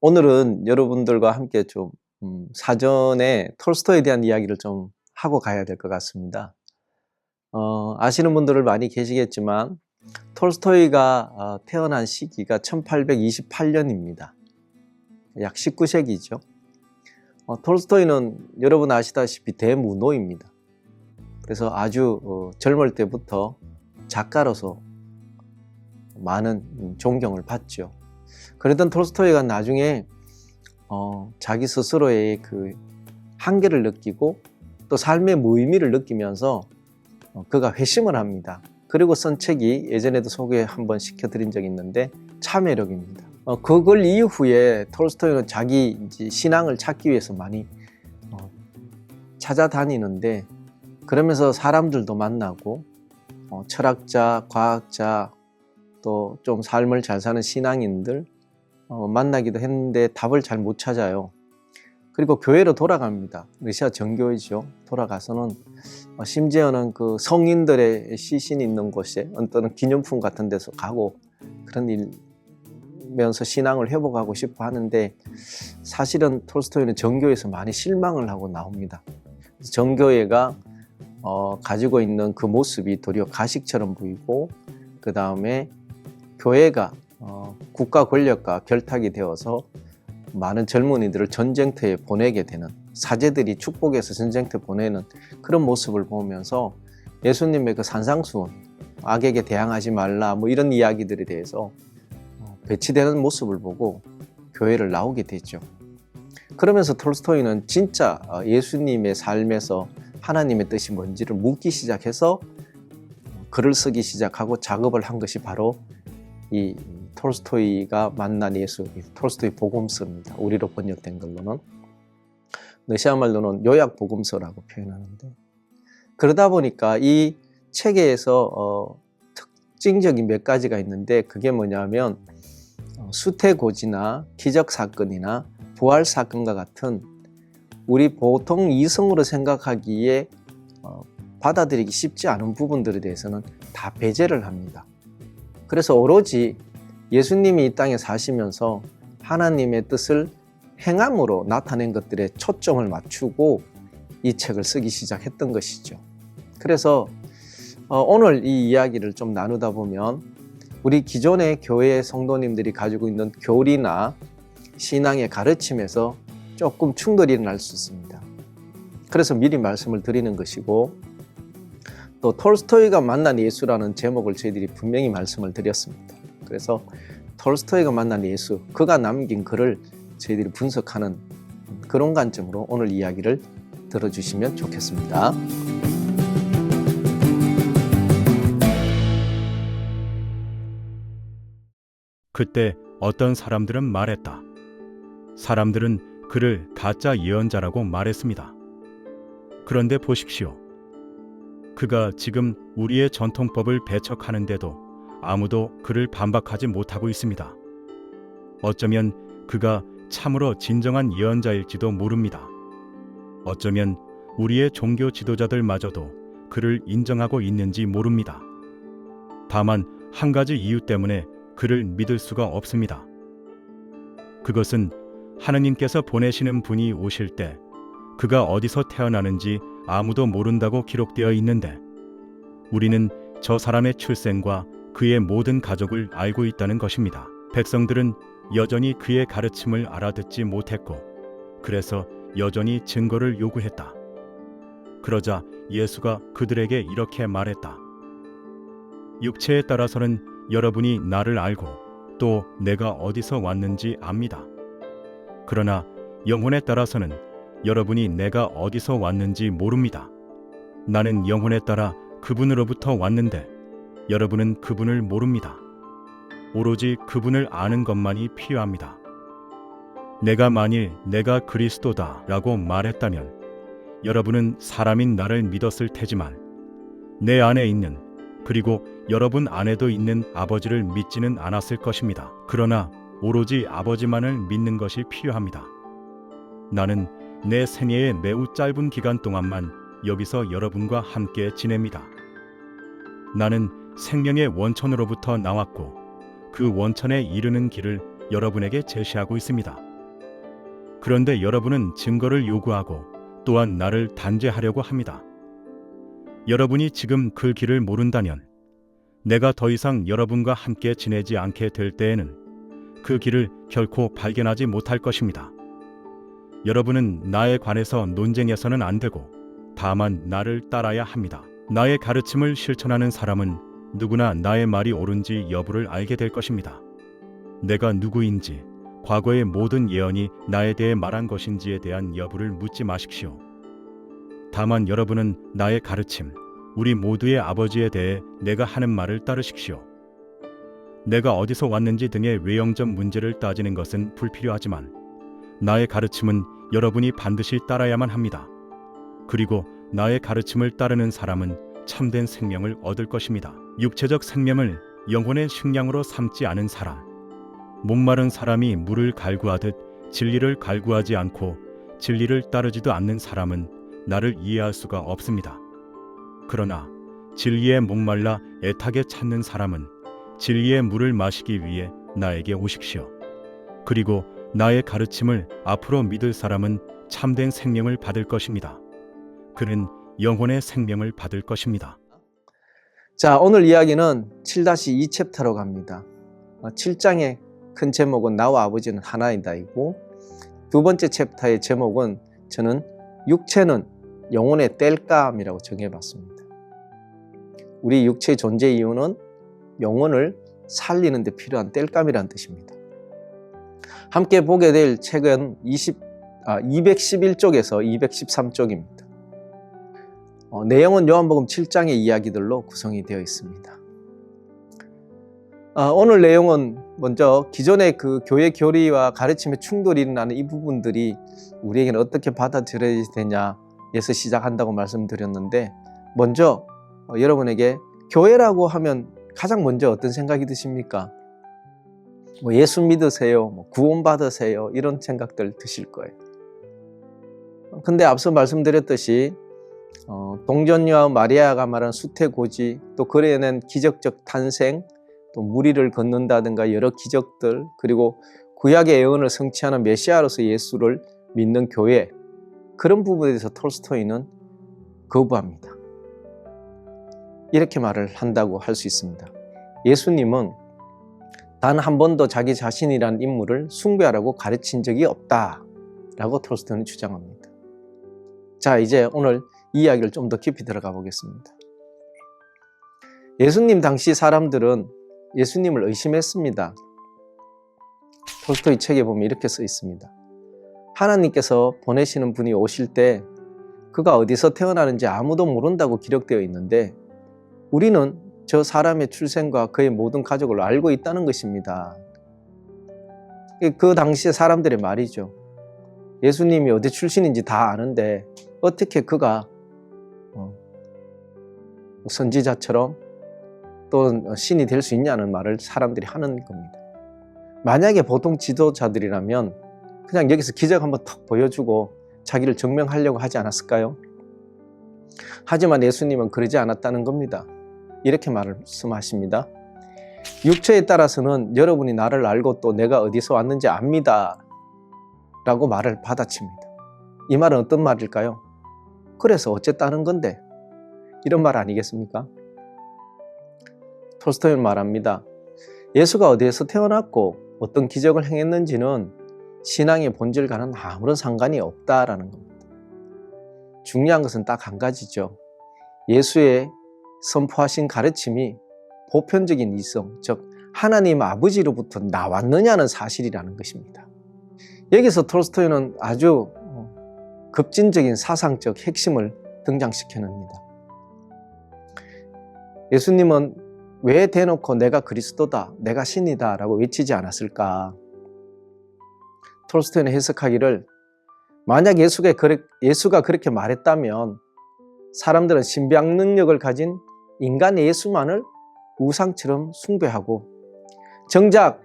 오늘은 여러분들과 함께 좀 사전에 톨스토이에 대한 이야기를 좀 하고 가야 될 것 같습니다. 아시는 분들은 많이 계시겠지만 톨스토이가 태어난 시기가 1828년입니다. 약 19세기죠. 톨스토이는 여러분 아시다시피 대무노입니다. 그래서 아주 젊을 때부터 작가로서 많은 존경을 받죠. 그러던 톨스토이가 나중에 자기 스스로의 그 한계를 느끼고 또 삶의 무의미를 느끼면서 그가 회심을 합니다. 그리고 쓴 책이 예전에도 소개 한번 시켜드린 적이 있는데 참회록입니다. 그걸 이후에 톨스토이는 자기 이제 신앙을 찾기 위해서 많이 찾아다니는데, 그러면서 사람들도 만나고 철학자, 과학자, 또 좀 삶을 잘 사는 신앙인들 만나기도 했는데 답을 잘 못 찾아요. 그리고 교회로 돌아갑니다. 러시아 정교회죠. 돌아가서는 심지어는 그 성인들의 시신이 있는 곳에 어떤 기념품 같은 데서 가고 그런 일면서 신앙을 회복하고 싶어 하는데, 사실은 톨스토이는 정교회에서 많이 실망을 하고 나옵니다. 정교회가 가지고 있는 그 모습이 도리어 가식처럼 보이고, 그 다음에 교회가 국가 권력과 결탁이 되어서 많은 젊은이들을 전쟁터에 보내게 되는, 사제들이 축복해서 전쟁터에 보내는 그런 모습을 보면서 예수님의 그 산상수훈, 악에게 대항하지 말라 뭐 이런 이야기들에 대해서 배치되는 모습을 보고 교회를 나오게 되죠. 그러면서 톨스토이는 진짜 예수님의 삶에서 하나님의 뜻이 뭔지를 묻기 시작해서 글을 쓰기 시작하고 작업을 한 것이 바로 이 톨스토이가 만난 예수, 톨스토이 복음서입니다. 우리로 번역된 걸로는 러시아 말로는 요약 복음서라고 표현하는데, 그러다 보니까 이 책에서 특징적인 몇 가지가 있는데, 그게 뭐냐면 수태고지나 기적사건이나 부활사건과 같은 우리 보통 이성으로 생각하기에 받아들이기 쉽지 않은 부분들에 대해서는 다 배제를 합니다. 그래서 오로지 예수님이 이 땅에 사시면서 하나님의 뜻을 행함으로 나타낸 것들에 초점을 맞추고 이 책을 쓰기 시작했던 것이죠. 그래서 오늘 이 이야기를 좀 나누다 보면 우리 기존의 교회 성도님들이 가지고 있는 교리나 신앙의 가르침에서 조금 충돌이 일어날 수 있습니다. 그래서 미리 말씀을 드리는 것이고, 또 톨스토이가 만난 예수라는 제목을 저희들이 분명히 말씀을 드렸습니다. 그래서 톨스토이가 만난 예수, 그가 남긴 글을 저희들이 분석하는 그런 관점으로 오늘 이야기를 들어주시면 좋겠습니다. 그때 어떤 사람들은 말했다. 사람들은 그를 가짜 예언자라고 말했습니다. 그런데 보십시오. 그가 지금 우리의 전통법을 배척하는데도 아무도 그를 반박하지 못하고 있습니다. 어쩌면 그가 참으로 진정한 예언자일지도 모릅니다. 어쩌면 우리의 종교 지도자들마저도 그를 인정하고 있는지 모릅니다. 다만 한 가지 이유 때문에 그를 믿을 수가 없습니다. 그것은 하느님께서 보내시는 분이 오실 때 그가 어디서 태어나는지 아무도 모른다고 기록되어 있는데, 우리는 저 사람의 출생과 그의 모든 가족을 알고 있다는 것입니다. 백성들은 여전히 그의 가르침을 알아듣지 못했고, 그래서 여전히 증거를 요구했다. 그러자 예수가 그들에게 이렇게 말했다. 육체에 따라서는 여러분이 나를 알고 또 내가 어디서 왔는지 압니다. 그러나 영혼에 따라서는 여러분이 내가 어디서 왔는지 모릅니다. 나는 영혼에 따라 그분으로부터 왔는데 여러분은 그분을 모릅니다. 오로지 그분을 아는 것만이 필요합니다. 내가 만일 내가 그리스도다 라고 말했다면 여러분은 사람인 나를 믿었을 테지만 내 안에 있는, 그리고 여러분 안에도 있는 아버지를 믿지는 않았을 것입니다. 그러나 오로지 아버지만을 믿는 것이 필요합니다. 나는 내 생애의 매우 짧은 기간 동안만 여기서 여러분과 함께 지냅니다. 나는 생명의 원천으로부터 나왔고 그 원천에 이르는 길을 여러분에게 제시하고 있습니다. 그런데 여러분은 증거를 요구하고 또한 나를 단죄하려고 합니다. 여러분이 지금 그 길을 모른다면 내가 더 이상 여러분과 함께 지내지 않게 될 때에는 그 길을 결코 발견하지 못할 것입니다. 여러분은 나에 관해서 논쟁해서는 안 되고 다만 나를 따라야 합니다. 나의 가르침을 실천하는 사람은 누구나 나의 말이 옳은지 여부를 알게 될 것입니다. 내가 누구인지, 과거의 모든 예언이 나에 대해 말한 것인지에 대한 여부를 묻지 마십시오. 다만 여러분은 나의 가르침, 우리 모두의 아버지에 대해 내가 하는 말을 따르십시오. 내가 어디서 왔는지 등의 외형적 문제를 따지는 것은 불필요하지만 나의 가르침은 여러분이 반드시 따라야만 합니다. 그리고 나의 가르침을 따르는 사람은 참된 생명을 얻을 것입니다. 육체적 생명을 영혼의 식량으로 삼지 않은 사람, 목마른 사람이 물을 갈구하듯 진리를 갈구하지 않고 진리를 따르지도 않는 사람은 나를 이해할 수가 없습니다. 그러나 진리에 목말라 애타게 찾는 사람은 진리의 물을 마시기 위해 나에게 오십시오. 그리고 나의 가르침을 앞으로 믿을 사람은 참된 생명을 받을 것입니다. 그는 영혼의 생명을 받을 것입니다. 자, 오늘 이야기는 7-2 챕터로 갑니다. 7장의 큰 제목은 나와 아버지는 하나이다이고, 두 번째 챕터의 제목은 저는 육체는 영혼의 땔감이라고 정해봤습니다. 우리 육체의 존재 이유는 영혼을 살리는 데 필요한 땔감이라는 뜻입니다. 함께 보게 될 책은 211쪽에서 213쪽입니다. 내용은 요한복음 7장의 이야기들로 구성이 되어 있습니다. 오늘 내용은 먼저 기존의 그 교회 교리와 가르침의 충돌이 일어나는 이 부분들이 우리에게는 어떻게 받아들여야 되냐에서 시작한다고 말씀드렸는데, 먼저 여러분에게 교회라고 하면 가장 먼저 어떤 생각이 드십니까? 예수 믿으세요, 구원 받으세요, 이런 생각들 드실 거예요. 근데 앞서 말씀드렸듯이 동전녀와 마리아가 말한 수태고지, 또 그려낸 기적적 탄생, 또 무리를 걷는다든가 여러 기적들, 그리고 구약의 예언을 성취하는 메시아로서 예수를 믿는 교회, 그런 부분에 대해서 톨스토이는 거부합니다. 이렇게 말을 한다고 할 수 있습니다. 예수님은 단 한 번도 자기 자신이라는 인물을 숭배하라고 가르친 적이 없다라고 톨스토이는 주장합니다. 자, 이제 오늘 이 이야기를 좀 더 깊이 들어가 보겠습니다. 예수님 당시 사람들은 예수님을 의심했습니다. 톨스토이 책에 보면 이렇게 써 있습니다. 하나님께서 보내시는 분이 오실 때 그가 어디서 태어나는지 아무도 모른다고 기록되어 있는데 우리는 저 사람의 출생과 그의 모든 가족을 알고 있다는 것입니다. 그 당시의 사람들의 말이죠. 예수님이 어디 출신인지 다 아는데 어떻게 그가 선지자처럼 또 신이 될 수 있냐는 말을 사람들이 하는 겁니다. 만약에 보통 지도자들이라면 그냥 여기서 기적 한번 턱 보여주고 자기를 증명하려고 하지 않았을까요? 하지만 예수님은 그러지 않았다는 겁니다. 이렇게 말씀하십니다. 육체에 따라서는 여러분이 나를 알고 또 내가 어디서 왔는지 압니다 라고 말을 받아칩니다. 이 말은 어떤 말일까요? 그래서 어쨌다는 건데, 이런 말 아니겠습니까? 톨스토이는 말합니다. 예수가 어디에서 태어났고 어떤 기적을 행했는지는 신앙의 본질과는 아무런 상관이 없다라는 겁니다. 중요한 것은 딱 한 가지죠. 예수의 선포하신 가르침이 보편적인 이성, 즉 하나님 아버지로부터 나왔느냐는 사실이라는 것입니다. 여기서 톨스토이는 아주 급진적인 사상적 핵심을 등장시켜 냅니다. 예수님은 왜 대놓고 내가 그리스도다, 내가 신이다 라고 외치지 않았을까? 톨스토이는 해석하기를, 만약 예수가 그렇게 말했다면 사람들은 신비학 능력을 가진 인간의 예수만을 우상처럼 숭배하고 정작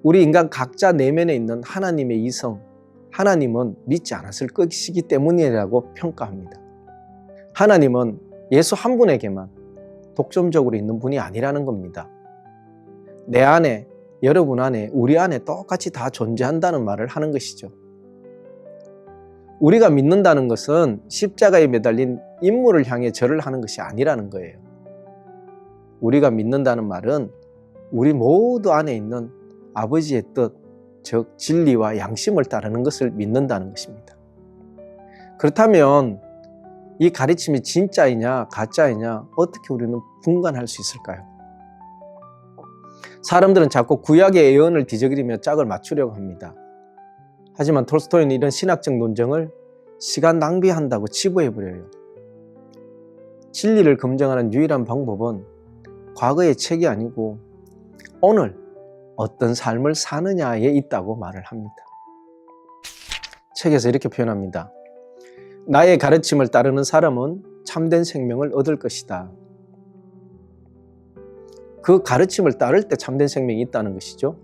우리 인간 각자 내면에 있는 하나님의 이성, 하나님은 믿지 않았을 것이기 때문이라고 평가합니다. 하나님은 예수 한 분에게만 독점적으로 있는 분이 아니라는 겁니다. 내 안에, 여러분 안에, 우리 안에 똑같이 다 존재한다는 말을 하는 것이죠. 우리가 믿는다는 것은 십자가에 매달린 인물을 향해 절을 하는 것이 아니라는 거예요. 우리가 믿는다는 말은 우리 모두 안에 있는 아버지의 뜻, 즉 진리와 양심을 따르는 것을 믿는다는 것입니다. 그렇다면 이 가르침이 진짜이냐 가짜이냐 어떻게 우리는 분간할 수 있을까요? 사람들은 자꾸 구약의 예언을 뒤적이며 짝을 맞추려고 합니다. 하지만 톨스토이는 이런 신학적 논쟁을 시간 낭비한다고 치부해버려요. 진리를 검증하는 유일한 방법은 과거의 책이 아니고 오늘 어떤 삶을 사느냐에 있다고 말을 합니다. 책에서 이렇게 표현합니다. 나의 가르침을 따르는 사람은 참된 생명을 얻을 것이다. 그 가르침을 따를 때 참된 생명이 있다는 것이죠.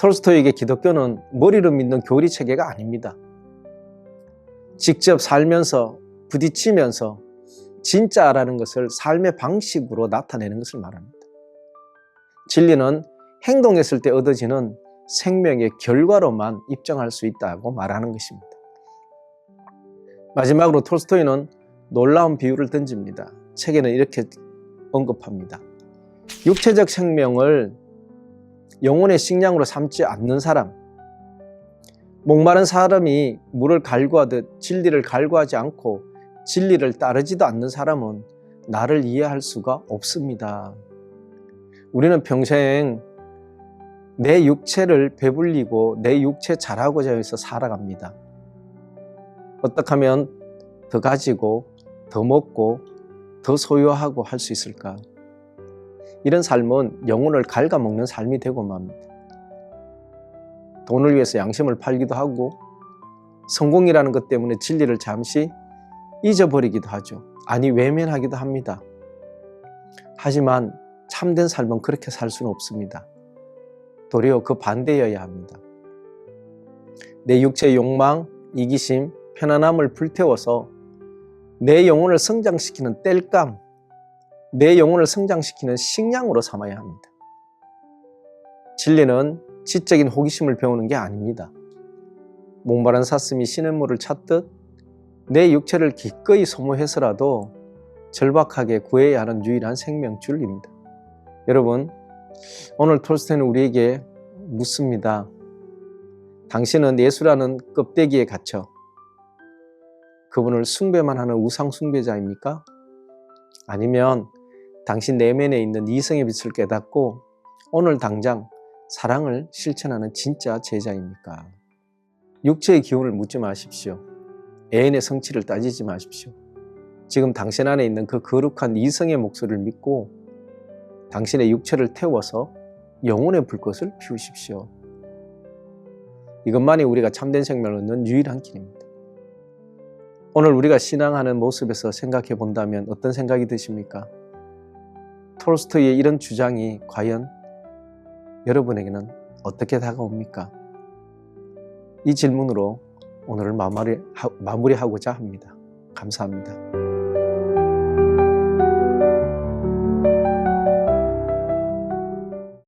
톨스토이에게 기독교는 머리로 믿는 교리 체계가 아닙니다. 직접 살면서 부딪히면서 진짜라는 것을 삶의 방식으로 나타내는 것을 말합니다. 진리는 행동했을 때 얻어지는 생명의 결과로만 입증할 수 있다고 말하는 것입니다. 마지막으로 톨스토이는 놀라운 비유를 던집니다. 책에는 이렇게 언급합니다. 육체적 생명을 영혼의 식량으로 삼지 않는 사람, 목마른 사람이 물을 갈구하듯 진리를 갈구하지 않고 진리를 따르지도 않는 사람은 나를 이해할 수가 없습니다. 우리는 평생 내 육체를 배불리고 내 육체 잘하고자 해서 살아갑니다. 어떻게 하면 더 가지고 더 먹고 더 소유하고 할 수 있을까? 이런 삶은 영혼을 갉아먹는 삶이 되고 맙니다. 돈을 위해서 양심을 팔기도 하고 성공이라는 것 때문에 진리를 잠시 잊어버리기도 하죠. 아니 외면하기도 합니다. 하지만 참된 삶은 그렇게 살 수는 없습니다. 도리어 그 반대여야 합니다. 내 육체의 욕망, 이기심, 편안함을 불태워서 내 영혼을 성장시키는 땔감, 내 영혼을 성장시키는 식량으로 삼아야 합니다. 진리는 지적인 호기심을 배우는 게 아닙니다. 목마른 사슴이 시냇물을 찾듯 내 육체를 기꺼이 소모해서라도 절박하게 구해야 하는 유일한 생명줄입니다. 여러분, 오늘 톨스토이는 우리에게 묻습니다. 당신은 예수라는 껍데기에 갇혀 그분을 숭배만 하는 우상 숭배자입니까? 아니면 당신 내면에 있는 이성의 빛을 깨닫고 오늘 당장 사랑을 실천하는 진짜 제자입니까? 육체의 기운을 묻지 마십시오. 애인의 성취를 따지지 마십시오. 지금 당신 안에 있는 그 거룩한 이성의 목소리를 믿고 당신의 육체를 태워서 영혼의 불꽃을 피우십시오. 이것만이 우리가 참된 생명을 얻는 유일한 길입니다. 오늘 우리가 신앙하는 모습에서 생각해 본다면 어떤 생각이 드십니까? 톨스토이의 이런 주장이 과연 여러분에게는 어떻게 다가옵니까? 이 질문으로 오늘을 마무리하고자 합니다. 감사합니다.